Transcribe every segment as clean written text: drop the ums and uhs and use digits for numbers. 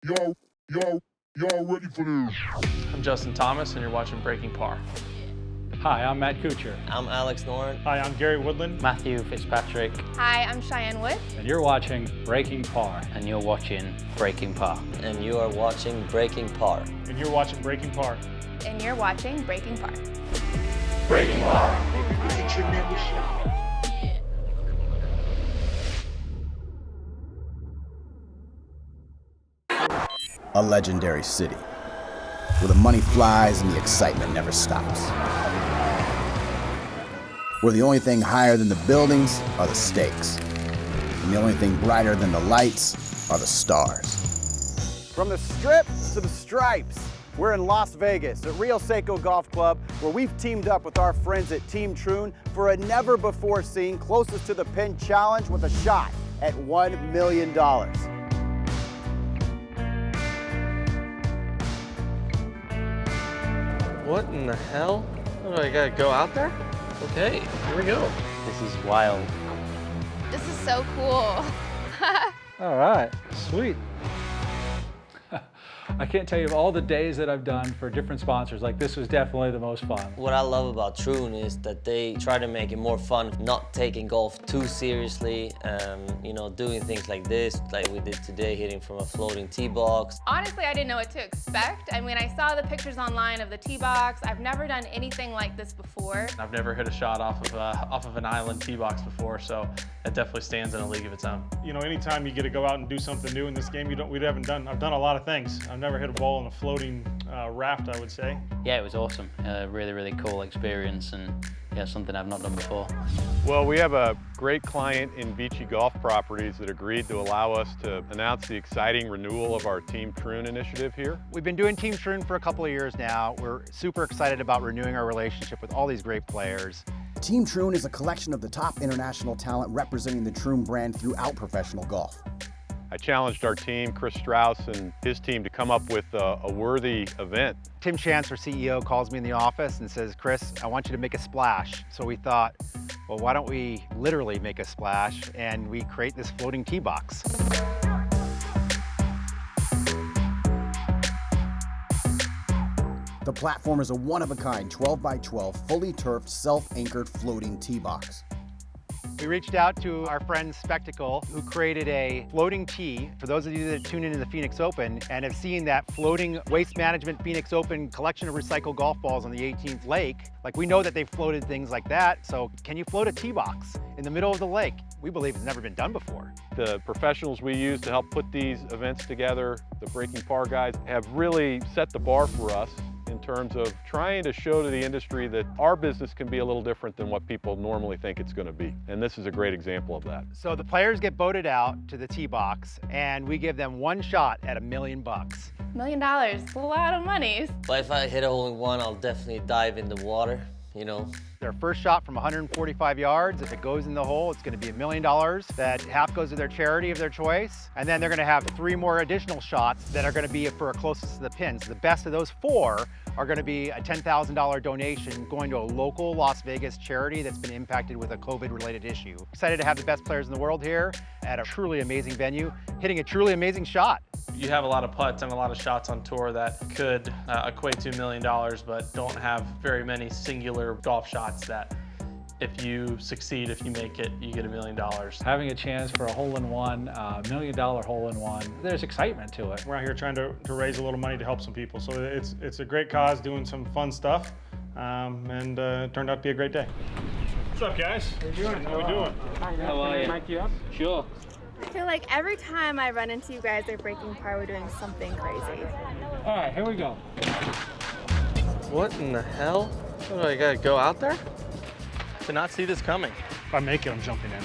Y'all ready for this? I'm Justin Thomas, and you're watching Breaking Par. Hi, I'm Matt Kuchar. I'm Alex Noren. Hi, I'm Gary Woodland. Matthew Fitzpatrick. Hi, I'm Cheyenne Wood. And you're watching Breaking Par. And you're watching Breaking Par. And you are watching Breaking Par. And you're watching Breaking Par. And you're watching Breaking Par. Breaking Par. It's a tremendous show. A legendary city, where the money flies and the excitement never stops. Where the only thing higher than the buildings are the stakes, and the only thing brighter than the lights are the stars. From the Strip to the Stripes, we're in Las Vegas at Rio Seico Golf Club, where we've teamed up with our friends at Team Troon for a never-before-seen closest to the pin challenge with a shot at $1 million. What in the hell? Oh, I gotta go out there? Okay, here we go. This is wild. This is so cool. All right, sweet. I can't tell you of all the days that I've done for different sponsors, like this was definitely the most fun. What I love about Troon is that they try to make it more fun, not taking golf too seriously, you know, doing things like this, like we did today, hitting from a floating tee box. Honestly, I didn't know what to expect. I mean, I saw the pictures online of the tee box. I've never done anything like this before. I've never hit a shot off of an island tee box before, so it definitely stands in a league of its own. You know, anytime you get to go out and do something new in this game, we haven't done. I've done a lot of things. I've never hit a ball in a floating raft, I would say. Yeah, it was awesome. Really, really cool experience, and yeah, something I've not done before. Well, we have a great client in Beachy Golf Properties that agreed to allow us to announce the exciting renewal of our Team Troon initiative here. We've been doing Team Troon for a couple of years now. We're super excited about renewing our relationship with all these great players. Team Troon is a collection of the top international talent representing the Troon brand throughout professional golf. I challenged our team, Chris Strauss and his team, to come up with a worthy event. Tim Chance, our CEO, calls me in the office and says, Chris, I want you to make a splash. So we thought, well, why don't we literally make a splash and we create this floating tee box. The platform is a one-of-a-kind 12 by 12 fully turfed, self-anchored floating tee box. We reached out to our friend Spectacle, who created a floating tee. For those of you that tune into the Phoenix Open and have seen that floating Waste Management Phoenix Open collection of recycled golf balls on the 18th lake, like we know that they've floated things like that, so can you float a tee box in the middle of the lake? We believe it's never been done before. The professionals we use to help put these events together, the Breaking Par guys, have really set the bar for us in terms of trying to show to the industry that our business can be a little different than what people normally think it's going to be. And this is a great example of that. So the players get voted out to the tee box, and we give them one shot at $1 million. $1 million, it's a lot of money. But if I hit a hole-in-one, I'll definitely dive in the water, you know. Their first shot from 145 yards, if it goes in the hole, it's going to be $1 million. That half goes to their charity of their choice. And then they're going to have 3 more additional shots that are going to be for closest to the pins. The best of those 4 are going to be a $10,000 donation going to a local Las Vegas charity that's been impacted with a COVID-related issue. Excited to have the best players in the world here at a truly amazing venue, hitting a truly amazing shot. You have a lot of putts and a lot of shots on tour that could equate to $1 million, but don't have very many singular golf shots that if you succeed, if you make it, you get $1 million. Having a chance for a hole-in-one, $1 million hole-in-one, there's excitement to it. We're out here trying to raise a little money to help some people. So it's a great cause, doing some fun stuff, and it turned out to be a great day. What's up, guys? How you doing? How we doing? How are you? Mic you up? Sure. I feel like every time I run into you guys at Breaking Par, we're doing something crazy. All right, here we go. What in the hell? Oh, I gotta go out there? Did not see this coming. If I make it, I'm jumping in.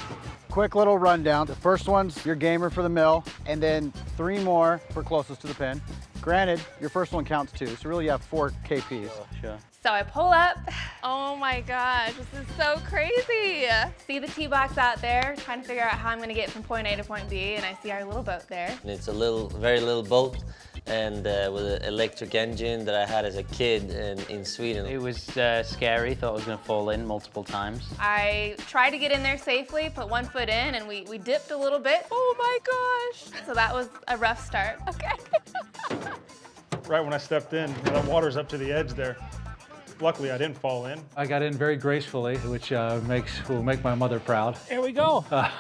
Quick little rundown. The first one's your gamer for the mill, and then 3 more for closest to the pin. Granted, your first one counts too, so really you have 4 KPs. Oh, sure. So I pull up. Oh my gosh, this is so crazy. See the tee box out there, trying to figure out how I'm gonna get from point A to point B, and I see our little boat there. And it's a very little boat, and with an electric engine that I had as a kid in Sweden. It was scary, thought I was going to fall in multiple times. I tried to get in there safely, put 1 foot in, and we dipped a little bit. Oh my gosh. So that was a rough start. Okay. right when I stepped in. That water's up to the edge there. Luckily, I didn't fall in. I got in very gracefully, which will make my mother proud. Here we go. I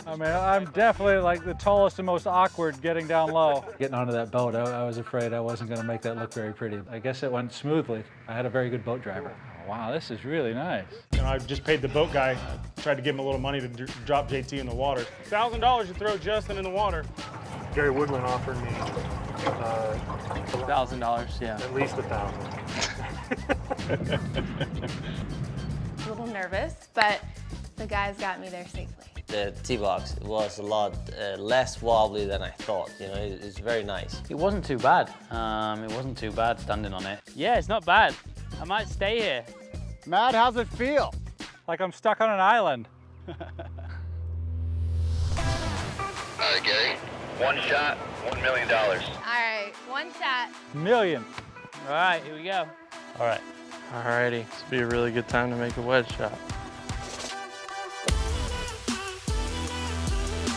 mean, I'm definitely like the tallest and most awkward getting down low. Getting onto that boat, I was afraid I wasn't going to make that look very pretty. I guess it went smoothly. I had a very good boat driver. Wow, this is really nice. You know, I just paid the boat guy, tried to give him a little money to drop JT in the water. $1,000 to throw Justin in the water. Gary Woodland offered me $1,000, yeah. at least $1,000. A little nervous, but the guys got me there safely. The T-box was a lot less wobbly than I thought. You know, it's very nice. It wasn't too bad. It wasn't too bad standing on it. Yeah, it's not bad. I might stay here. Matt, how's it feel? Like I'm stuck on an island. All right, Gary. One shot, $1 million. All right, one shot. Million. All right, here we go. All right. Alrighty, this would be a really good time to make a wedge shot.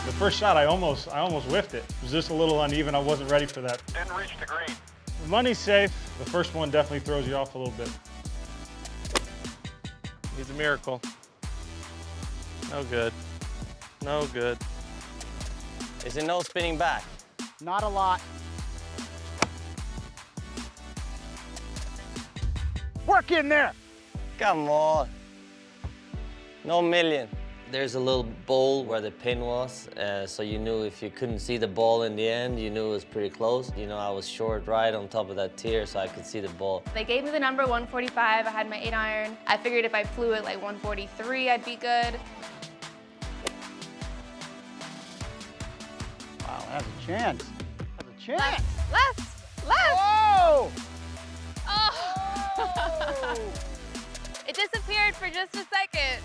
The first shot, I almost whiffed it. It was just a little uneven. I wasn't ready for that. Didn't reach the green. The money's safe. The first one definitely throws you off a little bit. Needs a miracle. No good. No good. Is it no spinning back? Not a lot. Work in there. Come on. No million. There's a little bowl where the pin was, so you knew if you couldn't see the ball in the end, you knew it was pretty close. You know, I was short right on top of that tier, so I could see the ball. They gave me the number 145. I had my 8-iron. I figured if I flew it like 143, I'd be good. Wow, that's a chance. That's a chance. Left. Whoa! Oh! It disappeared for just a second.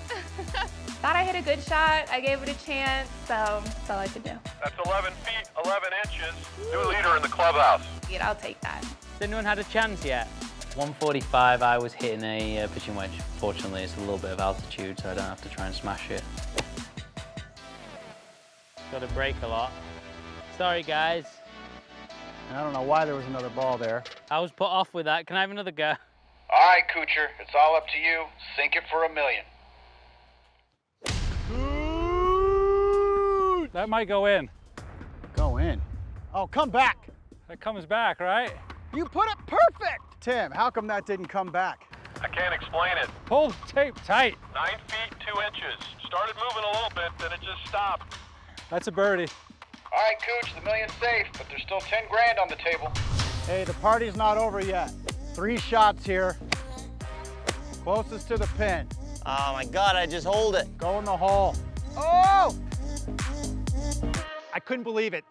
Thought I hit a good shot. I gave it a chance, so that's all I could do. That's 11 feet, 11 inches. New leader in the clubhouse. Yeah, I'll take that. Has anyone had a chance yet? 145, I was hitting a pitching wedge. Fortunately, it's a little bit of altitude, so I don't have to try and smash it. Got to break a lot. Sorry, guys. I don't know why there was another ball there. I was put off with that. Can I have another go? All right, Kuchar, it's all up to you. Sink it for $1 million. That might go in. Go in. Oh, come back. That comes back, right? You put it perfect. Tim, how come that didn't come back? I can't explain it. Pull the tape tight. 9 feet, 2 inches. Started moving a little bit, then it just stopped. That's a birdie. All right, Cooch, the million's safe, but there's still 10 grand on the table. Hey, the party's not over yet. 3 shots here. Closest to the pin. Oh my God, I just hold it. Go in the hole. Oh! I couldn't believe it.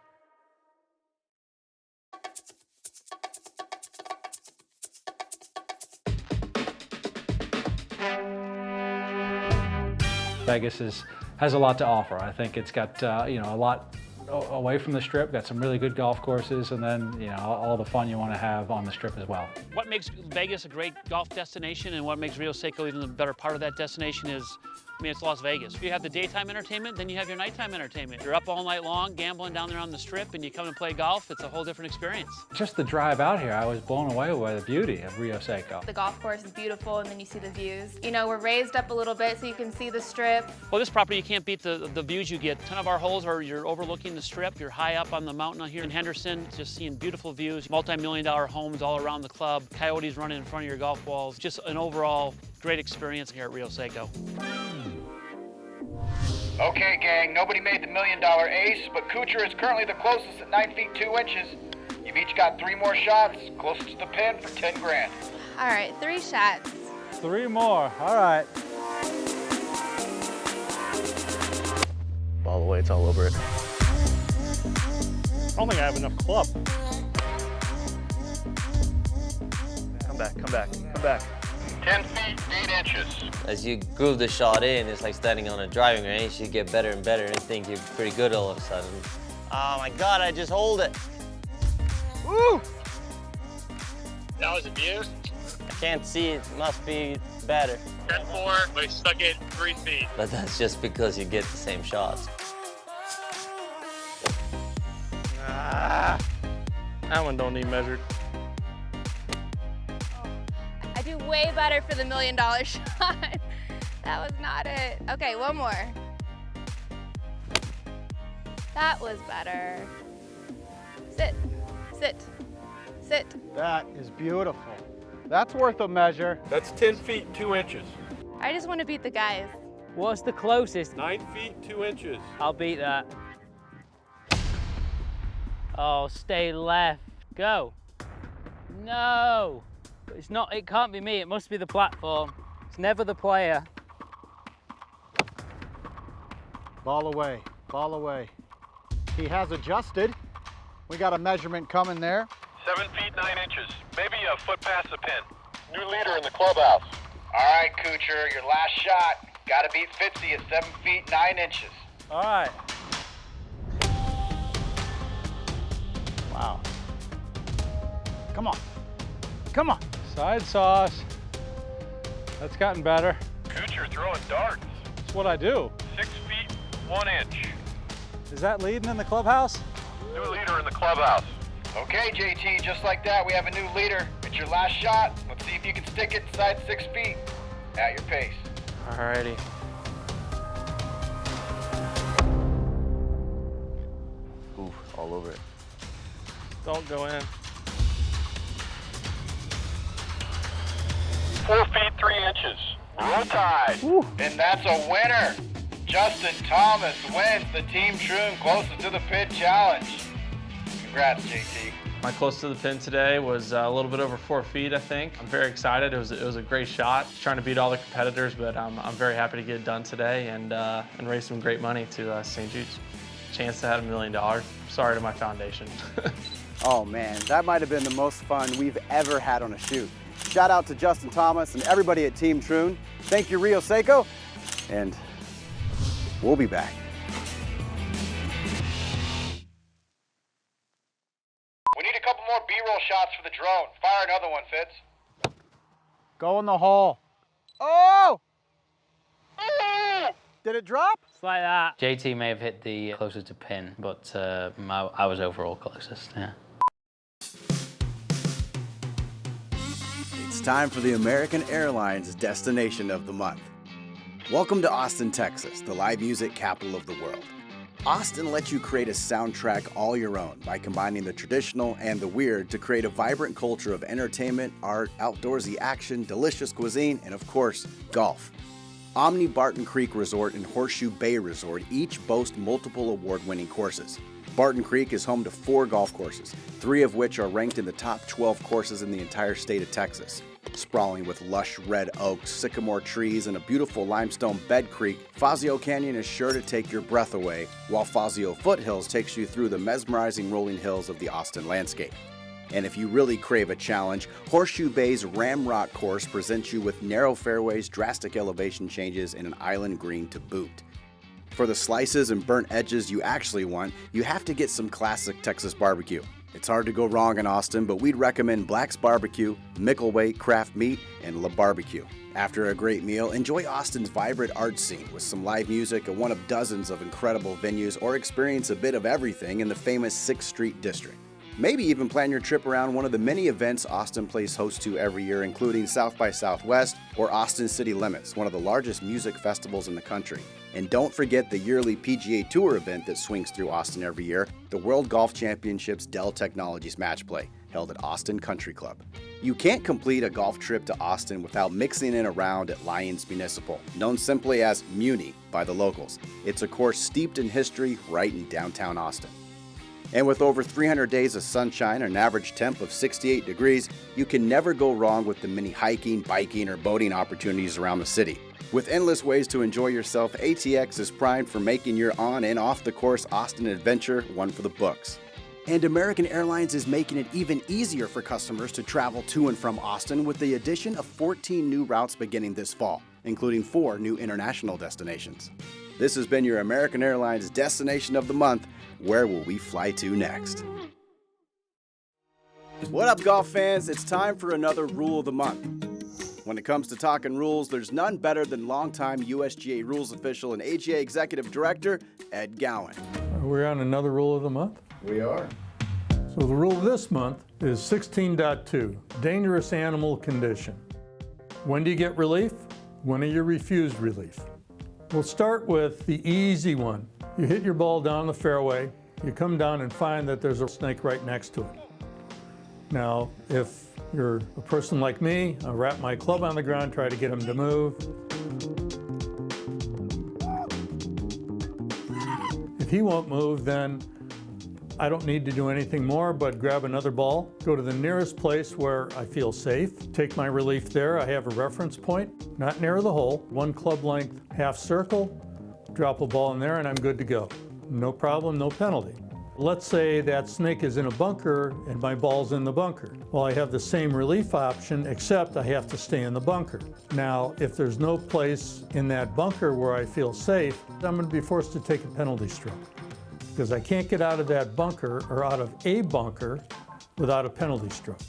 Vegas has a lot to offer. I think it's got a lot away from the Strip, got some really good golf courses, and then all the fun you want to have on the Strip as well. What makes Vegas a great golf destination and what makes Rio Seico even a better part of that destination is, it's Las Vegas. If you have the daytime entertainment, then you have your nighttime entertainment. You're up all night long gambling down there on the Strip and you come and play golf, it's a whole different experience. Just the drive out here, I was blown away by the beauty of Rio Seico. The golf course is beautiful, and then you see the views. We're raised up a little bit so you can see the Strip. Well, this property, you can't beat the views you get. 10 of our holes are you're overlooking the Strip. You're high up on the mountain here in Henderson, just seeing beautiful views, multi-million-dollar homes all around the club, coyotes running in front of your golf balls. Just an overall great experience here at Rio Seico. Okay, gang, nobody made the $1 million ace, but Kuchar is currently the closest at 9 feet 2 inches. You've each got 3 more shots, closest to the pin for 10 grand. All right, 3 shots. 3 more, all right. All the way, it's all over it. I don't think I have enough club. Come back, come back, come back. 10 feet, 8 inches. As you groove the shot in, it's like standing on a driving range. You get better and better and think you're pretty good all of a sudden. Oh my God, I just hold it. Woo! That was a view. I can't see it, must be better. 10-4, but he stuck it 3 feet. But that's just because you get the same shots. That one don't need measured. I do way better for the $1 million shot. That was not it. Okay, one more. That was better. Sit, sit, sit. That is beautiful. That's worth a measure. That's 10 feet 2 inches. I just want to beat the guys. What's the closest? 9 feet 2 inches. I'll beat that. Oh, stay left. Go. No. It's not, it can't be me. It must be the platform. It's never the player. Ball away, ball away. He has adjusted. We got a measurement coming there. 7 feet 9 inches. Maybe a foot past the pin. New leader in the clubhouse. All right, Kuchar, your last shot. Got to beat Fitzy at 7 feet 9 inches. All right. Wow. Come on, come on. Side sauce. That's gotten better. Kuchar throwing darts. That's what I do. 6 feet 1 inch. Is that leading in the clubhouse? New leader in the clubhouse. Okay, JT, just like that, we have a new leader. It's your last shot. Let's see if you can stick it inside 6 feet at your pace. Alrighty. Ooh, all over it. Don't go in. 4 feet 3 inches. Roll tide. And that's a winner. Justin Thomas wins the Team Troon closest to the pin challenge. Congrats, JT. My close to the pin today was a little bit over 4 feet, I think. I'm very excited. It was a great shot. Trying to beat all the competitors, but I'm very happy to get it done today and raise some great money to St. Jude's. Chance to have $1 million. Sorry to my foundation. Oh man, that might have been the most fun we've ever had on a shoot. Shout out to Justin Thomas and everybody at Team Troon. Thank you, Rio Seico, and we'll be back. We need a couple more B-roll shots for the drone. Fire another one, Fitz. Go in the hole. Oh! Did it drop? It's like that. JT may have hit the closest to pin, but I was overall closest, yeah. It's time for the American Airlines Destination of the Month. Welcome to Austin, Texas, the live music capital of the world. Austin lets you create a soundtrack all your own by combining the traditional and the weird to create a vibrant culture of entertainment, art, outdoorsy action, delicious cuisine, and of course, golf. Omni Barton Creek Resort and Horseshoe Bay Resort each boast multiple award-winning courses. Barton Creek is home to 4 golf courses, 3 of which are ranked in the top 12 courses in the entire state of Texas. Sprawling with lush red oaks, sycamore trees, and a beautiful limestone bed creek, Fazio Canyon is sure to take your breath away, while Fazio Foothills takes you through the mesmerizing rolling hills of the Austin landscape. And if you really crave a challenge, Horseshoe Bay's Ramrock course presents you with narrow fairways, drastic elevation changes, and an island green to boot. For the slices and burnt edges you actually want, you have to get some classic Texas barbecue. It's hard to go wrong in Austin, but we'd recommend Black's Barbecue, Mickleway Craft Meat, and La Barbecue. After a great meal, enjoy Austin's vibrant art scene with some live music at one of dozens of incredible venues, or experience a bit of everything in the famous 6th Street District. Maybe even plan your trip around one of the many events Austin plays host to every year, including South by Southwest or Austin City Limits, one of the largest music festivals in the country. And don't forget the yearly PGA Tour event that swings through Austin every year, the World Golf Championships Dell Technologies Match Play, held at Austin Country Club. You can't complete a golf trip to Austin without mixing in a round at Lyons Municipal, known simply as Muni by the locals. It's a course steeped in history right in downtown Austin. And with over 300 days of sunshine and an average temp of 68 degrees, you can never go wrong with the many hiking, biking, or boating opportunities around the city. With endless ways to enjoy yourself, ATX is primed for making your on and off the course Austin adventure one for the books. And American Airlines is making it even easier for customers to travel to and from Austin with the addition of 14 new routes beginning this fall, including 4 new international destinations. This has been your American Airlines Destination of the Month. Where will we fly to next? What up, golf fans? It's time for another Rule of the Month. When it comes to talking rules, there's none better than longtime USGA rules official and AGA Executive Director, Ed Gowan. We're on another Rule of the Month? We are. So the rule of this month is 16.2, dangerous animal condition. When do you get relief? When are you refused relief? We'll start with the easy one. You hit your ball down the fairway, you come down and find that there's a snake right next to it. Now, if you're a person like me, I'll wrap my club on the ground, try to get him to move. If he won't move, then I don't need to do anything more but grab another ball, go to the nearest place where I feel safe, take my relief there. I have a reference point, not near the hole, 1 club length half circle, drop a ball in there and I'm good to go. No problem, no penalty. Let's say that snake is in a bunker and my ball's in the bunker. Well, I have the same relief option, except I have to stay in the bunker. Now, if there's no place in that bunker where I feel safe, I'm going to be forced to take a penalty stroke, because I can't get out of that bunker or out of a bunker without a penalty stroke.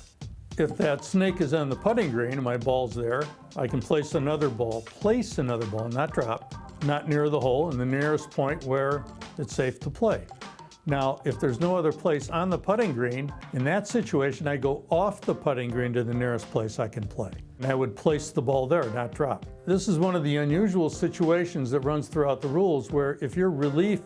If that snake is on the putting green and my ball's there, I can place another ball, not drop, not near the hole, in the nearest point where it's safe to play. Now, if there's no other place on the putting green, in that situation, I go off the putting green to the nearest place I can play. And I would place the ball there, not drop. This is one of the unusual situations that runs throughout the rules, where if your relief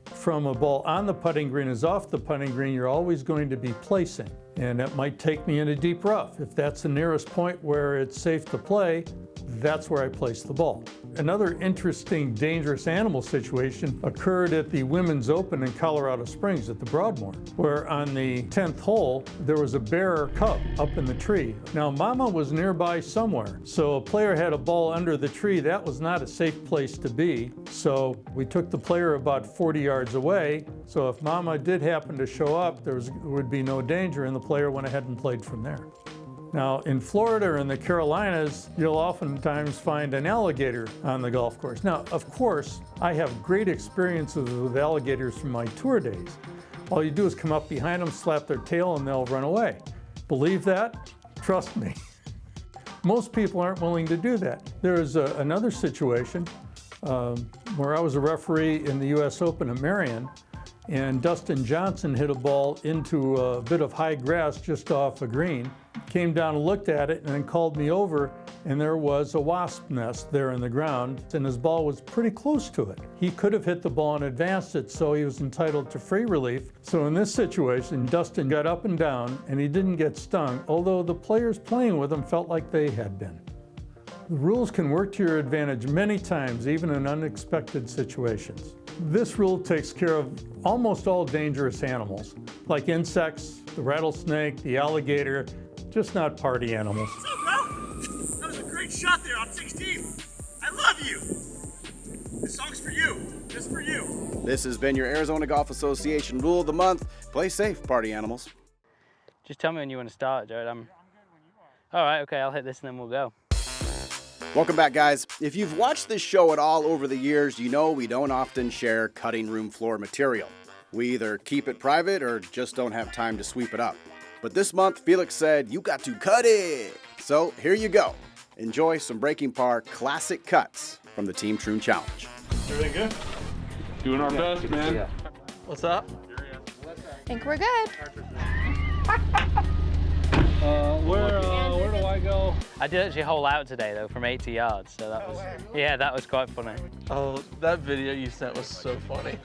from a ball on the putting green is off the putting green, you're always going to be placing. And that might take me into deep rough. If that's the nearest point where it's safe to play, that's where I place the ball. Another interesting dangerous animal situation occurred at the Women's Open in Colorado Springs at the Broadmoor, where on the 10th hole, there was a bear cub up in the tree. Now, Mama was nearby somewhere, so a player had a ball under the tree. That was not a safe place to be, so we took the player about 40 yards away, so if Mama did happen to show up, there would be no danger, and the player went ahead and played from there. Now, in Florida or in the Carolinas, you'll oftentimes find an alligator on the golf course. Now, of course, I have great experiences with alligators from my tour days. All you do is come up behind them, slap their tail, and they'll run away. Believe that? Trust me. Most people aren't willing to do that. There's another situation where I was a referee in the US Open at Marion, and Dustin Johnson hit a ball into a bit of high grass just off a green. Came down and looked at it and then called me over, and there was a wasp nest there in the ground, and his ball was pretty close to it. He could have hit the ball and advanced it, so he was entitled to free relief. So in this situation, Dustin got up and down, and he didn't get stung, although the players playing with him felt like they had been. The rules can work to your advantage many times, even in unexpected situations. This rule takes care of almost all dangerous animals, like insects, the rattlesnake, the alligator, just not party animals. What's up, bro? That was a great shot there on 16. I love you. This song's for you, just for you. This has been your Arizona Golf Association Rule of the Month. Play safe, party animals. Just tell me when you want to start, Jared. All right, okay, I'll hit this and then we'll go. Welcome back, guys. If you've watched this show at all over the years, you know we don't often share cutting room floor material. We either keep it private or just don't have time to sweep it up. But this month, Felix said, you got to cut it. So here you go. Enjoy some Breaking Par classic cuts from the Team Troon Challenge. Everything good? Doing our best, man. What's up? I think we're good. Where do I go? I did actually hole out today though from 80 yards, so that was, yeah, that was quite funny. Oh, that video you sent was so funny.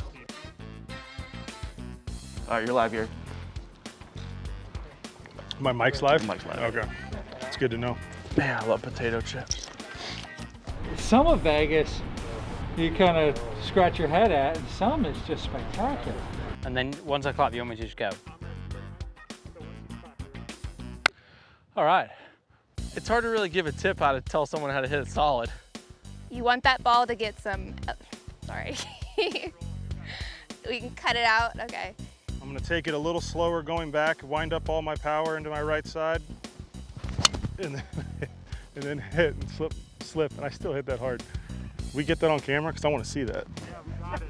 All right, you're live here. My mic's live? Mic's live. Okay. It's good to know. Man, I love potato chips. Some of Vegas, you kind of scratch your head at, and some is just spectacular. And then once I clap, you want me to just go? All right. It's hard to really give a tip how to tell someone how to hit it solid. You want that ball to get some, sorry. We can cut it out, okay. I'm gonna take it a little slower going back, wind up all my power into my right side, and then hit and slip, and I still hit that hard. We get that on camera, because I want to see that. Yeah, we got it.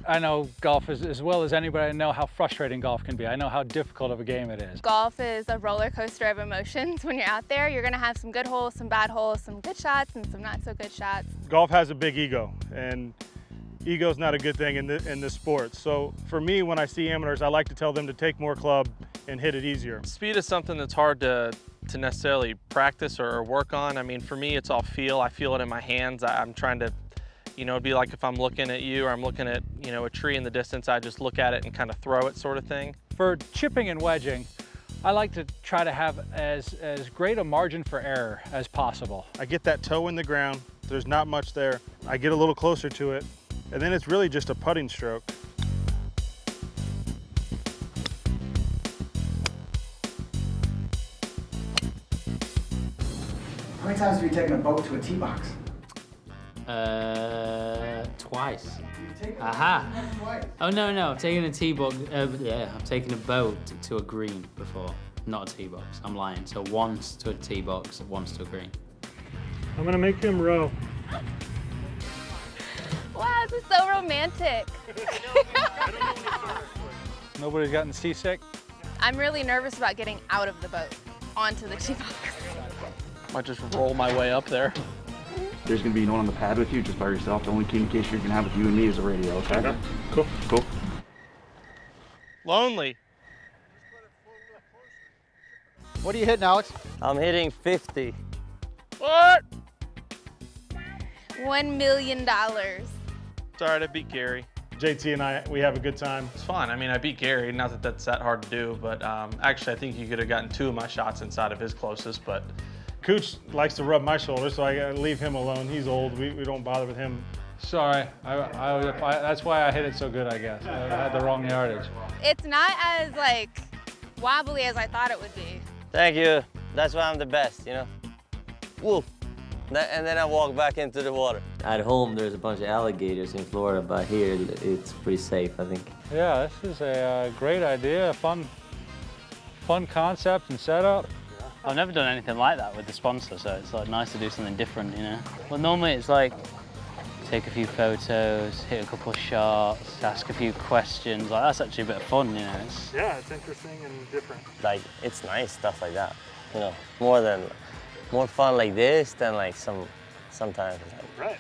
I know golf as well as anybody. I know how frustrating golf can be. I know how difficult of a game it is. Golf is a roller coaster of emotions. When you're out there, you're gonna have some good holes, some bad holes, some good shots, and some not so good shots. Golf has a big ego, and ego's not a good thing in this sport. So for me, when I see amateurs, I like to tell them to take more club and hit it easier. Speed is something that's hard to necessarily practice or work on. I mean, for me, it's all feel. I feel it in my hands. I'm trying to, you know, it'd be like if I'm looking at you or I'm looking at, you know, a tree in the distance, I just look at it and kind of throw it sort of thing. For chipping and wedging, I like to try to have as great a margin for error as possible. I get that toe in the ground. There's not much there. I get a little closer to it, and then it's really just a putting stroke. How many times have you taken a boat to a tee box? Twice. Aha. Twice. Oh no, I've taken a tee box. I've taken a boat to a green before, not a tee box. I'm lying. So once to a tee box, once to a green. I'm gonna make him row. Wow, this is so romantic. Nobody's gotten seasick? I'm really nervous about getting out of the boat onto the tee box. Might just roll my way up there. There's gonna be no one on the pad with you, just by yourself. The only communication you're gonna have with you and me is the radio, okay? Okay, cool. Cool. Lonely. What are you hitting, Alex? I'm hitting 50. What? $1 million. It's all right, I beat Gary. JT and I, we have a good time. It's fun. I mean, I beat Gary. Not that that's that hard to do, but actually, I think you could have gotten 2 of my shots inside of his closest, but Kuch likes to rub my shoulder, so I gotta leave him alone. He's old. We don't bother with him. Sorry, that's why I hit it so good, I guess. I had the wrong yardage. It's not as like wobbly as I thought it would be. Thank you. That's why I'm the best, you know? Woo. And then I walk back into the water. At home, there's a bunch of alligators in Florida, but here it's pretty safe, I think. Yeah, this is a great idea, fun concept and setup. I've never done anything like that with the sponsor, so it's like nice to do something different, you know? Well, normally it's like take a few photos, hit a couple of shots, ask a few questions. Like that's actually a bit of fun, you know? Yeah, it's interesting and different. Like, it's nice stuff like that, you know? More fun like this than like sometimes like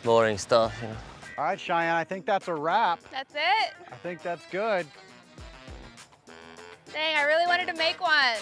boring stuff, you know? All right, Cheyenne, I think that's a wrap. That's it? I think that's good. Dang, I really wanted to make one.